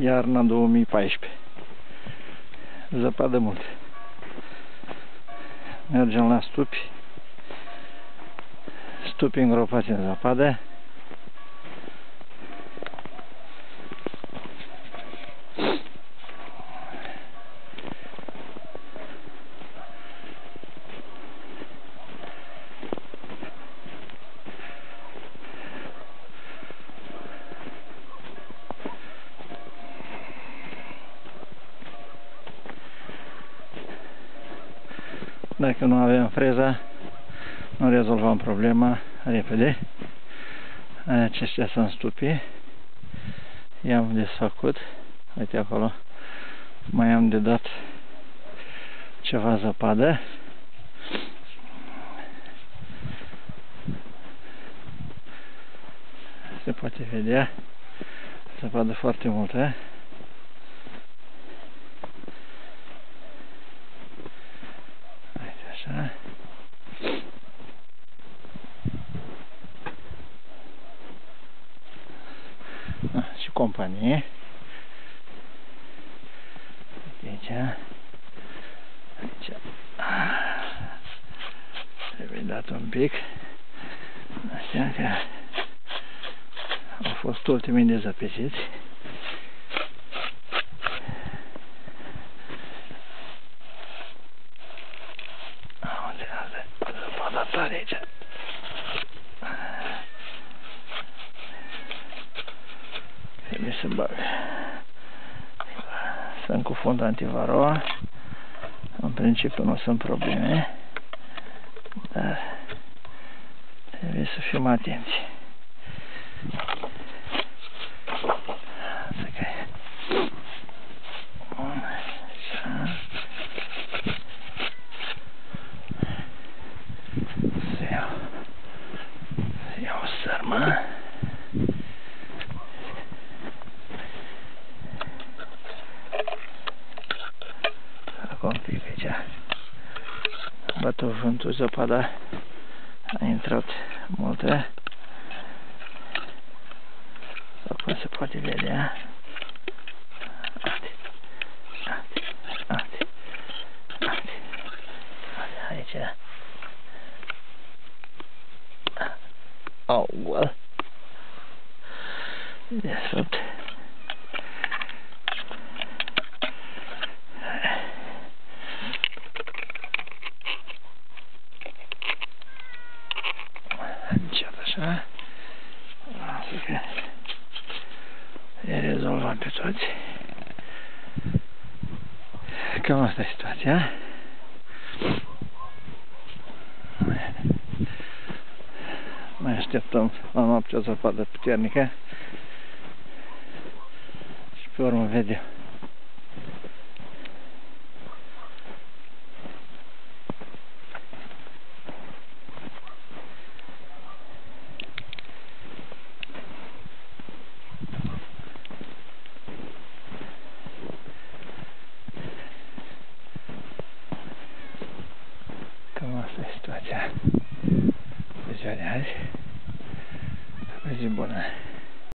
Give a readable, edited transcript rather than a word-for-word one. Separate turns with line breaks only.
iarna 2014. Zăpadă mult. Mergem la stupi. Stupi îngropați în zăpadă. Dacă nu avem freza, nu rezolvăm problema repede. Aceștia sunt stupii. I-am desfăcut. Uite acolo. Mai am de dat ceva zăpadă. Se poate vedea. Zăpadă foarte multă. Așa. Și companie. Aici. Aici. Trebuie dat un pic. Așa că au fost ultimii dezăpeziți. Aici. Trebuie să bag. Sunt cu fund antivaroa. În principiu nu sunt probleme, dar trebuie să fim atenți. Sărmă. Acum un pic aici. A bătut vântul, zăpada a intrat multă. Acum se poate vedea. Aici. Oh, well. Desfăcut. Încet așa. Lasă că e rezolvat pe toți. Cam asta e situația. Mai așteptăm la noapte o zăpadă puternică și pe urmă vedem.